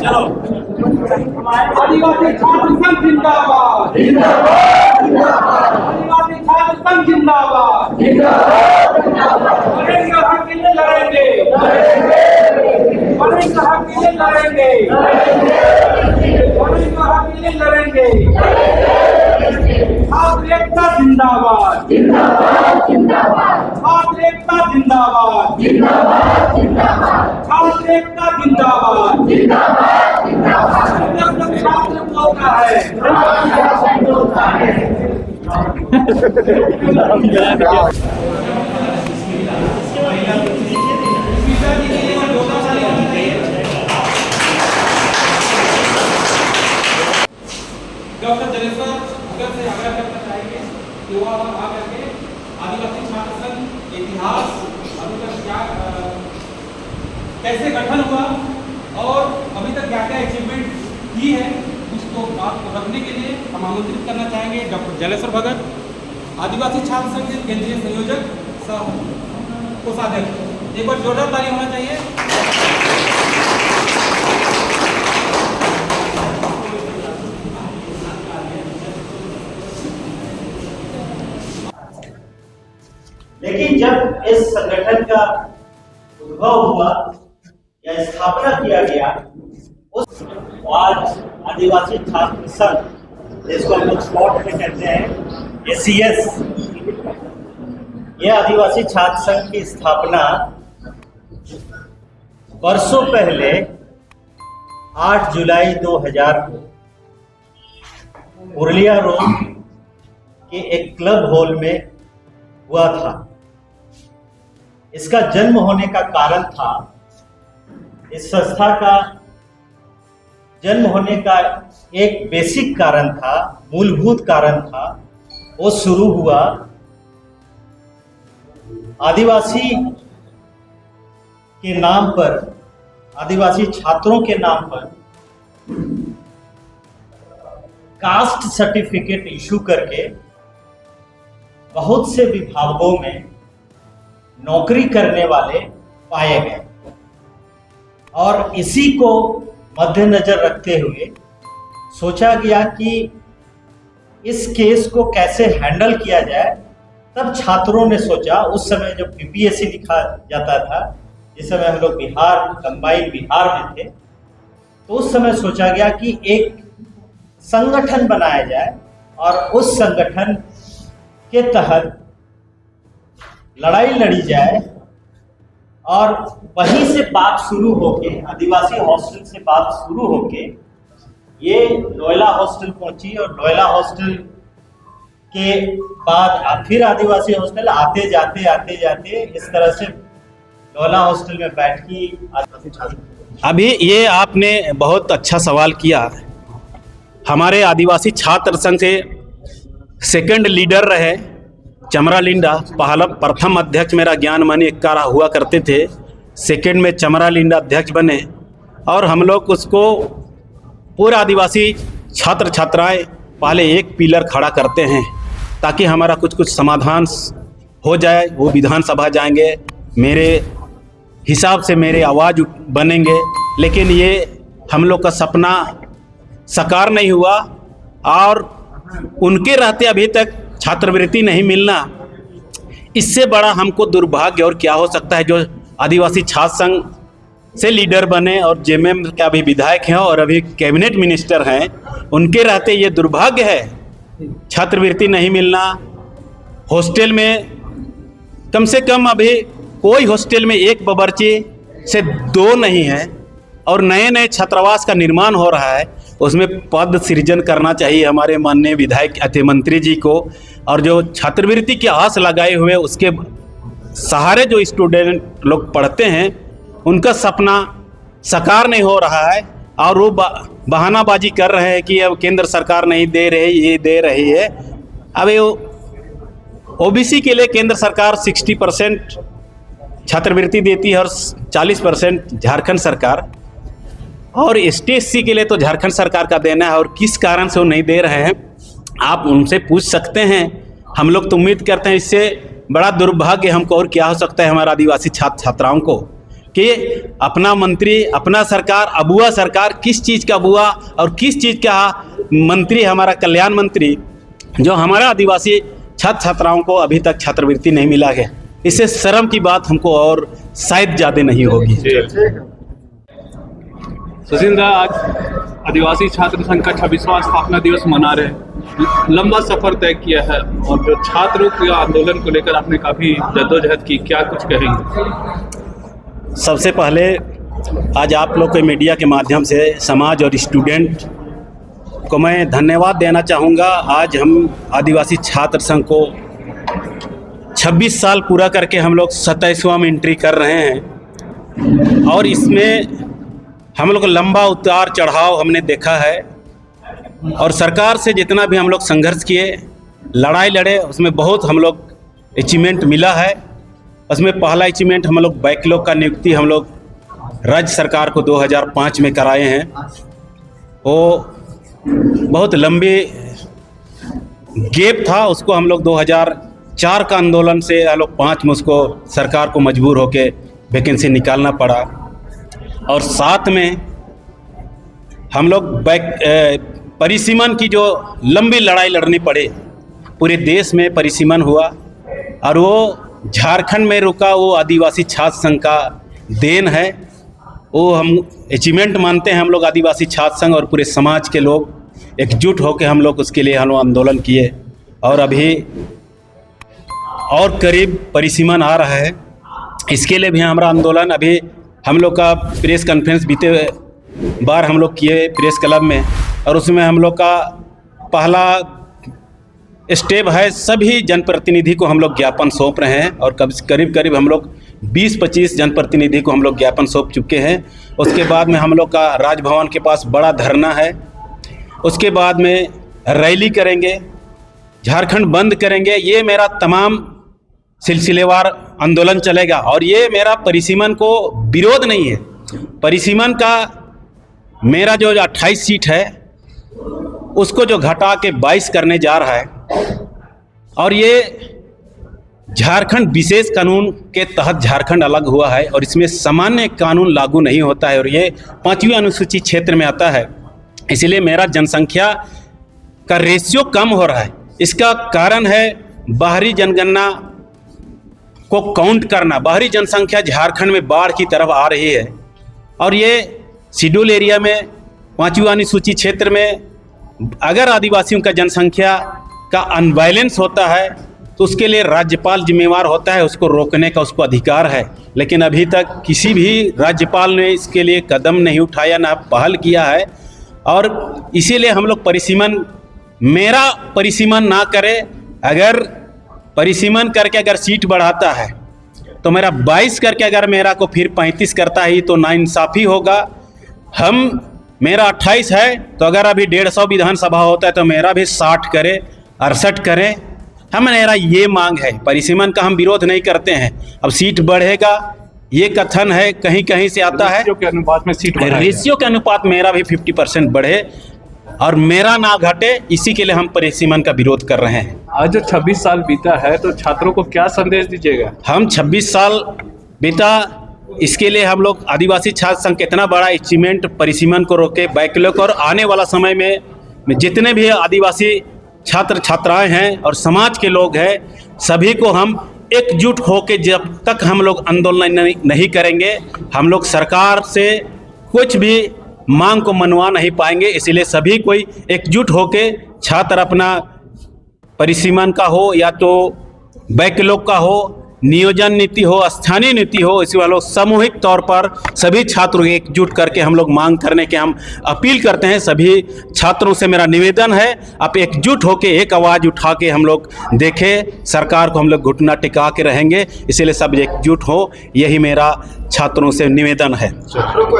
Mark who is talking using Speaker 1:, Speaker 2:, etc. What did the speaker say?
Speaker 1: चलो, आदिवासी छात्र संघ जिंदाबाद, आदिवासी छात्र संघ जिंदाबाद, लड़ेंगे हक के लिए लड़ेंगे, लड़ेंगे हक के लिए लड़ेंगे, लड़ेंगे हक के लिए लड़ेंगे। छात्र एकता जिंदाबाद, छात्र एकता जिंदाबाद, छात्र एकता जिंदाबाद, छात्र बोलता है। डॉक्टर जलेश्वर भगत से आग्रह करना चाहेंगे कि वो आप आकर के आदिवासी छात्र संघ इतिहास अभी तक क्या कैसे गठन हुआ और अभी तक क्या क्या अचीवमेंट की है उसको बात को रखने के लिए हम आमंत्रित करना चाहेंगे डॉक्टर जलेश्वर भगत, आदिवासी छात्र संघ के केंद्रीय संयोजक सह कोषाध्यक्ष। एक बार जोरदार ताली होना चाहिए।
Speaker 2: लेकिन जब इस संगठन का उद्भव हुआ या स्थापना किया गया, उस आज आदिवासी छात्र संघ, जिसको हम लोग शॉर्ट में कहते हैं ACS, यह आदिवासी छात्र संघ की स्थापना वर्षों पहले 8 जुलाई 2000 को उरलिया रोड के एक क्लब हॉल में हुआ था। इसका जन्म होने का कारण था, इस संस्था का जन्म होने का एक बेसिक कारण था, मूलभूत कारण था, वो शुरू हुआ आदिवासी के नाम पर, आदिवासी छात्रों के नाम पर कास्ट सर्टिफिकेट इशू करके बहुत से विभागों में नौकरी करने वाले पाए गए और इसी को मद्देनजर रखते हुए सोचा गया कि इस केस को कैसे हैंडल किया जाए। तब छात्रों ने सोचा, उस समय जब PPSC लिखा जाता था, जिस समय हम लोग बिहार कंबाइंड बिहार में थे, तो उस समय सोचा गया कि एक संगठन बनाया जाए और उस संगठन के तहत लड़ाई लड़ी जाए। और वहीं से बात शुरू होके, आदिवासी हॉस्टल से बात शुरू होके ये लोयला हॉस्टल पहुंची और लोयला हॉस्टल के बाद फिर आदिवासी हॉस्टल, आते जाते इस तरह से लोयला हॉस्टल में बैठी आदिवासी छात्र।
Speaker 3: अभी ये आपने बहुत अच्छा सवाल किया। हमारे आदिवासी छात्र संघ से सेकंड लीडर रहे चमरा लिंडा, पहला प्रथम अध्यक्ष मेरा ज्ञानमणि एक्कारा हुआ करते थे, सेकंड में चमरा लिंडा अध्यक्ष बने और हम लोग उसको पूरा आदिवासी छात्र छात्राएं पहले एक पिलर खड़ा करते हैं ताकि हमारा कुछ समाधान हो जाए। वो विधानसभा जाएंगे, मेरे हिसाब से मेरे आवाज़ बनेंगे, लेकिन ये हम लोग का सपना साकार नहीं हुआ और उनके रहते अभी तक छात्रवृत्ति नहीं मिलना, इससे बड़ा हमको दुर्भाग्य और क्या हो सकता है। जो आदिवासी छात्र संघ से लीडर बने और JMM के अभी विधायक हैं और अभी कैबिनेट मिनिस्टर हैं, उनके रहते ये दुर्भाग्य है, छात्रवृत्ति नहीं मिलना। हॉस्टल में कम से कम अभी कोई हॉस्टल में एक बावर्ची से 2 नहीं है और नए नए छात्रावास का निर्माण हो रहा है, उसमें पद सृजन करना चाहिए हमारे माननीय विधायक अति मंत्री जी को। और जो छात्रवृत्ति की आस लगाए हुए उसके सहारे जो स्टूडेंट लोग पढ़ते हैं, उनका सपना साकार नहीं हो रहा है और वो बहानाबाजी कर रहे हैं कि अब केंद्र सरकार नहीं दे रही, ये दे रही है। अब OBC के लिए केंद्र सरकार 60% छात्रवृत्ति देती है और 40% झारखंड सरकार, और ST/SC के लिए तो झारखंड सरकार का देना है। और किस कारण से वो नहीं दे रहे हैं, आप उनसे पूछ सकते हैं। हम लोग तो उम्मीद करते हैं, इससे बड़ा दुर्भाग्य हमको और क्या हो सकता है हमारे आदिवासी छात्र छात्राओं को। कि अपना मंत्री, अपना सरकार, अबुआ सरकार किस चीज़ का अबुआ और किस चीज़ का मंत्री, हमारा कल्याण मंत्री, जो हमारा आदिवासी छात्र छात्राओं को अभी तक छात्रवृत्ति नहीं मिला है। इससे शर्म की बात हमको और शायद ज़्यादा नहीं होगी।
Speaker 4: सुशील दा, आज आदिवासी छात्र संघ का 26वां स्थापना दिवस मना रहे हैं। लंबा सफर तय किया है और जो छात्रों के आंदोलन को लेकर आपने काफ़ी जद्दोजहद की, क्या कुछ कहेंगे?
Speaker 3: सबसे पहले आज आप लोग के मीडिया के माध्यम से समाज और स्टूडेंट को मैं धन्यवाद देना चाहूँगा। आज हम आदिवासी छात्र संघ को 26 साल पूरा करके हम लोग 27वां में एंट्री कर रहे हैं और इसमें हम लोग लंबा उतार चढ़ाव हमने देखा है और सरकार से जितना भी हम लोग संघर्ष किए, लड़ाई लड़े, उसमें बहुत हम लोग अचीवमेंट मिला है। उसमें पहला अचीवमेंट हम लोग बैकलॉग का नियुक्ति हम लोग राज्य सरकार को 2005 में कराए हैं। वो बहुत लंबे गैप था, उसको हम लोग 2004 का आंदोलन से हम लोग 5 में उसको सरकार को मजबूर होकर वैकेंसी निकालना पड़ा। और साथ में हम लोग परिसीमन की जो लंबी लड़ाई लड़नी पड़े, पूरे देश में परिसीमन हुआ और वो झारखंड में रुका, वो आदिवासी छात्र संघ का देन है। वो हम अचीवमेंट मानते हैं हम लोग आदिवासी छात्र संघ और पूरे समाज के लोग एकजुट होकर हम लोग उसके लिए हम लोग आंदोलन किए और अभी और करीब परिसीमन आ रहा है। इसके लिए भी हमारा आंदोलन, अभी हम लोग का प्रेस कॉन्फ्रेंस बीते बार हम लोग किए प्रेस क्लब में और उसमें हम लोग का पहला स्टेप है, सभी जनप्रतिनिधि को हम लोग ज्ञापन सौंप रहे हैं और करीब हम लोग 20-25 जनप्रतिनिधि को हम लोग ज्ञापन सौंप चुके हैं। उसके बाद में हम लोग का राजभवन के पास बड़ा धरना है, उसके बाद में रैली करेंगे, झारखंड बंद करेंगे। ये मेरा तमाम सिलसिलेवार आंदोलन चलेगा और ये मेरा परिसीमन को विरोध नहीं है। परिसीमन का मेरा जो 28 सीट है उसको जो घटा के 22 करने जा रहा है और ये झारखंड विशेष कानून के तहत झारखंड अलग हुआ है और इसमें सामान्य कानून लागू नहीं होता है और ये 5वीं अनुसूची क्षेत्र में आता है। इसलिए मेरा जनसंख्या का रेशियो कम हो रहा है। इसका कारण है बाहरी जनगणना को काउंट करना। बाहरी जनसंख्या झारखंड में बाढ़ की तरफ आ रही है और ये शेड्यूल एरिया में 5वीं अनुसूची क्षेत्र में अगर आदिवासियों का जनसंख्या का अनबैलेंस होता है तो उसके लिए राज्यपाल जिम्मेवार होता है, उसको रोकने का उसको अधिकार है। लेकिन अभी तक किसी भी राज्यपाल ने इसके लिए कदम नहीं उठाया, ना पहल किया है और इसीलिए हम लोग परिसीमन, मेरा परिसीमन ना करे। अगर परिसीमन करके अगर सीट बढ़ाता है तो मेरा 22 करके अगर मेरा को फिर 35 करता है तो नाइंसाफ़ी होगा। मेरा 28 है तो अगर अभी 150 विधानसभा होता है तो मेरा भी 60 करे, 68 करे। मेरा ये मांग है, परिसीमन का हम विरोध नहीं करते हैं। अब सीट बढ़ेगा ये कथन है, कहीं कहीं से आता है,
Speaker 4: रेशियो के अनुपात में सीट,
Speaker 3: रेशियो के अनुपात मेरा भी 50% बढ़े और मेरा ना घटे, इसी के लिए हम परिसीमन का विरोध कर रहे हैं।
Speaker 4: आज जो 26 साल बीता है तो छात्रों को क्या संदेश दीजिएगा? हम
Speaker 3: 26 साल बीता, इसके लिए हम लोग आदिवासी छात्र संघ कितना बड़ा अचीवमेंट परिसीमन को रोके, बैकलॉग और आने वाला समय में जितने भी आदिवासी छात्र छात्राएं हैं और समाज के लोग हैं, सभी को हम एकजुट होकर जब तक हम लोग आंदोलन नहीं करेंगे, हम लोग सरकार से कुछ भी मांग को मनवा नहीं पाएंगे। इसलिए सभी कोई एकजुट होके, छात्र अपना परिसीमन का हो या तो बैकलॉग का हो, नियोजन नीति हो, स्थानीय नीति हो, इसी वालों सामूहिक तौर पर सभी छात्रों एकजुट करके हम लोग मांग करने के हम अपील करते हैं। सभी छात्रों से मेरा निवेदन है, आप एकजुट होके एक आवाज़ उठा के हम लोग देखें, सरकार को हम लोग घुटना टिका के रहेंगे। इसीलिए सब एकजुट हो, यही मेरा छात्रों से निवेदन है।